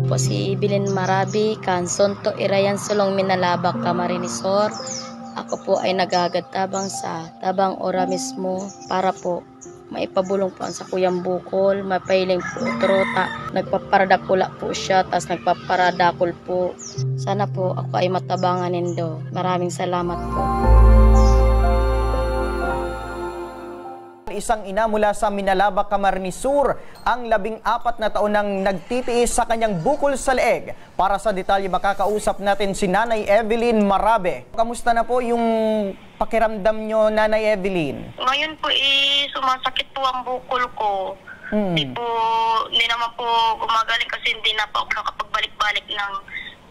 po si Evelyn Marabi, Kansonto, Irayan, Sulong, Minalabak, Camarinesor. Ako po ay nagagadtabang sa Tabang Ora mismo para po maipabulong po sa Kuyang Bukol, mapailing po trota. Nagpaparadakula po siya, tas nagpaparadakol po. Sana po ako ay matabangan nindo. Maraming salamat po. Isang ina mula sa Minalabak, Camarines-Sur, ang 14 na taon nang nagtitiis sa kanyang bukol sa leeg. Para sa detalye, makakausap natin si Nanay Evelyn Marabe. Kamusta na po yung pakiramdam nyo, Nanay Evelyn? Ngayon po sumasakit po ang bukol ko. Hindi naman po gumagaling kasi hindi na po ako nakapagbalik-balik ng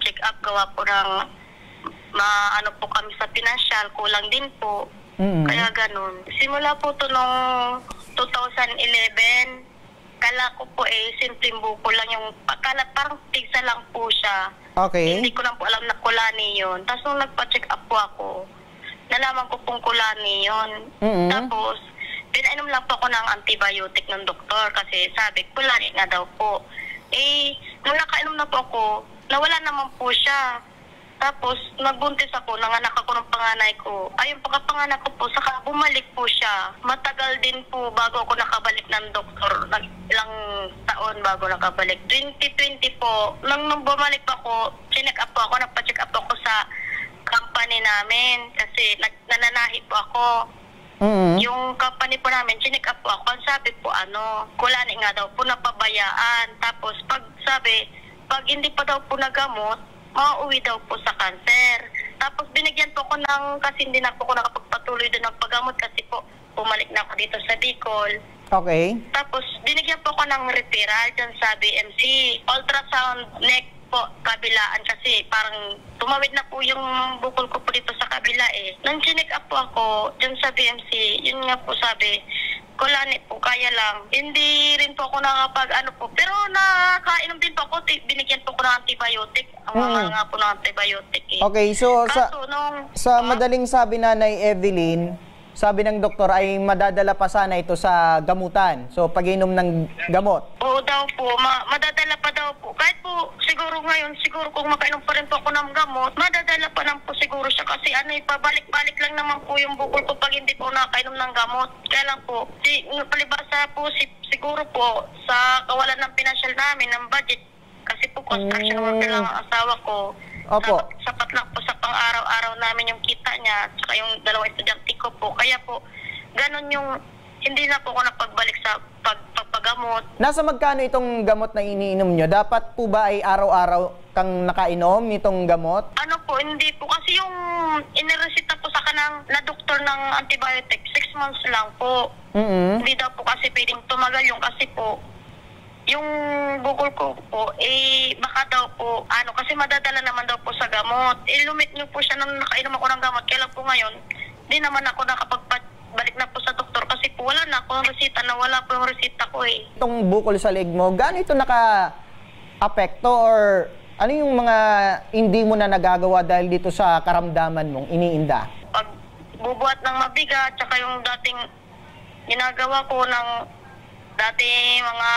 check-up. Gawa po ng ano po kami sa financial, kulang din po. Kaya ganun. Simula po to nung 2011, kala ko po simpleng bukol lang yung, parang tigsa lang po siya. Okay. Hindi ko lang po alam na kulani yun. Tapos nung nagpa-check up po ako, nalaman ko pong kulani yun. Tapos, pinainom lang po ako ng antibiotic ng doktor kasi sabi, kulani nga daw po. Nung nakainom na po ako, nawala naman po siya. Tapos, nagbuntis ako, nanganak ako ng panganay ko. Ayun, pagkapanganak ko po, saka bumalik po siya. Matagal din po bago ako nakabalik ng doktor. Ilang taon bago nakabalik. 2020 po, nung bumalik ako, chinek up po ako, nagpa-check up ako sa company namin. Kasi nananahi po ako. Yung company po namin, chinek up po ako. Ang sabi po, kulani nga daw po, napabayaan. Tapos, pag hindi pa daw po nagamot, mauwi daw po sa cancer. Tapos binigyan po ko kasi hindi na po ako nakapagpatuloy doon ng paggamot kasi po bumalik na ako dito sa Bicol. Okay. Tapos binigyan po ko ng referral dyan sa BMC. Ultrasound neck po, kabilaan kasi parang tumawid na po yung bukol ko po dito sa kabila Nang chinek up po ako dyan sa BMC, yun nga po sabi, kulani po, kaya lang. Hindi rin po ako pero nakainom din po ako, binigyan po ko ng antibiotic. Ang mga nga po ng antibiotic Okay, so kaso, sa madaling sabi, Nanay Evelyn, sabi ng doktor ay madadala pa sana ito sa gamutan. So, pag-inom ng gamot. Oo daw po, madadala pa daw po. Kahit po, siguro ngayon, kung makainom pa rin po ako ng gamot, madadala pa lang po siguro siya kasi pabalik-balik lang naman po yung bukol ko pag hindi po nakainom ng gamot. Kaya lang po, palibasa po, siguro po, sa kawalan ng financial namin, ng budget, kasi po construction worker lang ang asawa ko. Opo. Sapat lang po sa pang-araw-araw namin yung kita niya, saka yung dalawang estudyante ko po. Kaya po, ganun yung, hindi na po ako napagbalik sa pagpagamot. Nasa magkano itong gamot na iniinom nyo? Dapat po ba ay araw-araw kang nakainom nitong gamot? Hindi po. Kasi yung iniresita po sa kanang na doktor ng antibiotic, 6 months lang po. Hindi daw po kasi pwedeng tumagal yung kasi po, yung bukol ko po, baka daw po, kasi madadala naman daw po sa gamot. Lumit niyo po siya nung nakainom ako ng gamot. Kaya lang po ngayon, di naman ako nakapag-balik na po sa doktor kasi po wala na akong resita, nawala po yung resita ko Itong bukol sa leeg mo, gaano ito naka-apekto or ano yung mga hindi mo na nagagawa dahil dito sa karamdaman mong iniinda? Pag bubuhat ng mabigat, tsaka yung dating ginagawa ko ng mga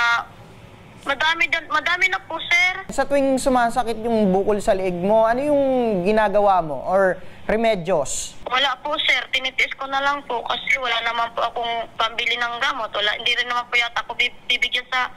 madami na po, sir. Sa tuwing sumasakit yung bukol sa leeg mo, ano yung ginagawa mo or remedyos? Wala po, sir. Tinitis ko na lang po kasi wala naman po akong pambili ng gamot. Hindi rin naman po yata ako bibigyan sa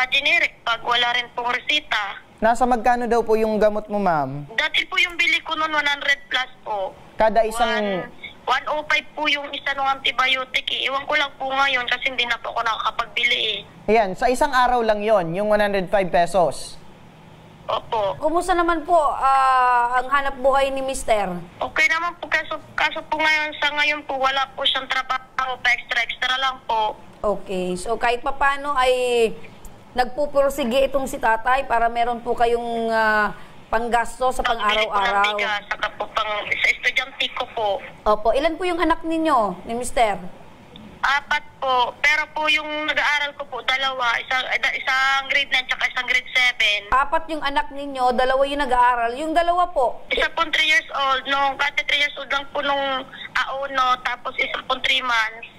generic pag wala rin pong resita. Nasa magkano daw po yung gamot mo, ma'am? Dati po yung bili ko noon 100 plus po. Kada isang 105 po yung isa ng antibiotic Iwan ko lang po ngayon kasi hindi na po ako nakakapagbili Ayan, sa isang araw lang yon yung 105 pesos. Opo. Kumusta naman po ang hanap buhay ni Mister? Okay naman po, kaso po ngayon po wala po siyang trabaho, pa extra lang po. Okay, so kahit papano ay nagpupursige itong si tatay para meron po kayong panggasto sa pang-araw-araw. Saka po sa estudyante ko po. Opo, ilan po yung anak ninyo ni Mister? 4 po. Pero po yung nag-aaral ko po, 2. Isang grade 9 tsaka isang grade 7. 4 yung anak ninyo, 2 yung nag-aaral. Yung 2 po? Isa pong 3 years old. Kasi 3 years old lang po nung auno, tapos isa pong 3 months.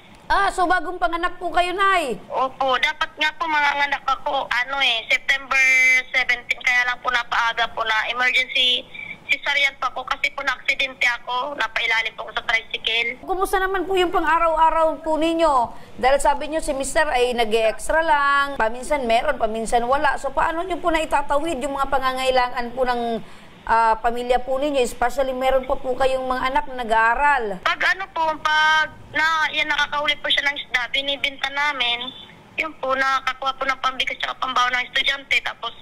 So bagong panganak po kayo, Nay? Opo, dapat nga po manganganak ako, September 17 emergency cesarean po ako kasi po na-aksidente ako, napailalim po ako sa tricycle. Kumusta naman po yung pang-araw-araw po ninyo? Dahil sabi nyo si Mr. ay nag-e-extra lang, paminsan meron, paminsan wala. So paano nyo po na itatawid yung mga pangangailangan po ng pamilya po ninyo? Especially meron pa po kayong mga anak na nag-aaral. Pag nakakahuli po siya ng isda, binibinta namin. Yun po, nakakuha po ng pambigas at pambaon ng estudyante. Tapos,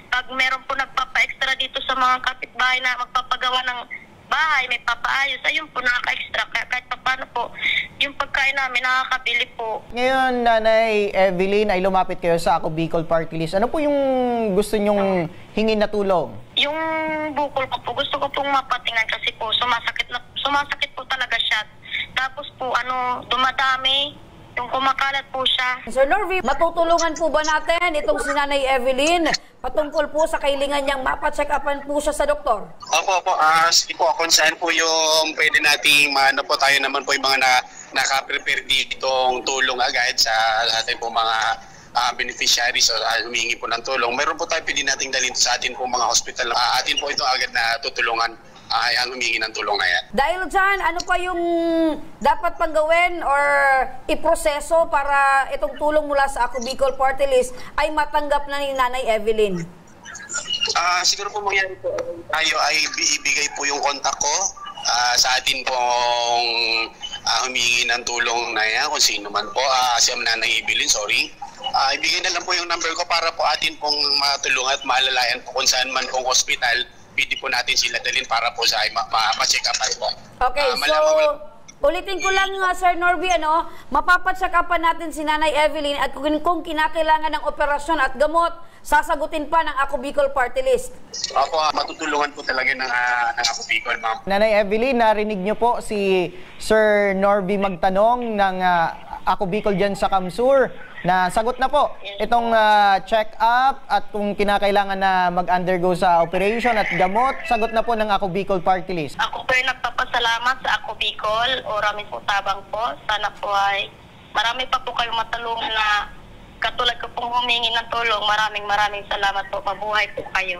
pag meron po nagpapa-extra dito sa mga kapitbahay na magpapagawa ng bahay, may papaayos, ayun po, nakaka-extra. Kaya kahit paano po, yung pagkain namin, nakakabili po. Ngayon, Nanay Evelyn, ay lumapit kayo sa Ako Bicol Party List. Ano po yung gusto nyong hingin na tulong? Yung bukol ko po, gusto ko pong mapatingan kasi po, sumasakit po talaga siya. Tapos po, dumadami, yung kumakalat po siya. Sir Norby, matutulungan po ba natin itong si Nanay Evelyn patungkol po sa kailangan niyang mapacheck-upan po siya sa doktor? Opo, sige po, kung saan po yung pwede nating po tayo naman po yung mga naka-prepare ditong tulong agad sa ating po mga beneficiaries o humingi po ng tulong. Meron po tayo pwede nating dalhin sa atin po mga hospital. Atin po ito agad na tutulungan ang humingi ng tulong na yan. Dahil dyan, ano pa yung dapat pang gawin or iproseso para itong tulong mula sa Ako Bicol Party List ay matanggap na ni Nanay Evelyn? Siguro po mangyari po tayo ay ibigay po yung kontak ko sa atin pong humingi ng tulong na yan, kung sino man po, si Nanay Evelyn, sorry. Ibigay na lang po yung number ko para po atin pong matulungan at maalalayan po kung saan man pong hospital pwede po natin sila dalhin para po sa ma-check upan po. Okay, so ulitin ko lang Sir Norby, mapapacheck upan natin si Nanay Evelyn at kung kinakailangan ng operasyon at gamot, sasagutin pa ng Ako Bicol Party List. Opo, matutulungan po talaga ng Ako Bicol, ma'am. Nanay Evelyn, narinig niyo po si Sir Norby magtanong ng Ako Bicol dyan sa Kamsur. Na sagot na po itong check-up at kung kinakailangan na mag-undergo sa operation at gamot, sagot na po ng Ako Bicol Party List. Ako po ay nagpapasalamat sa Ako Bicol. Maraming po tabang po. Sana po ay marami pa po kayong matulungan na katulad ko pong humingi ng tulong. Maraming salamat po. Mabuhay po kayo.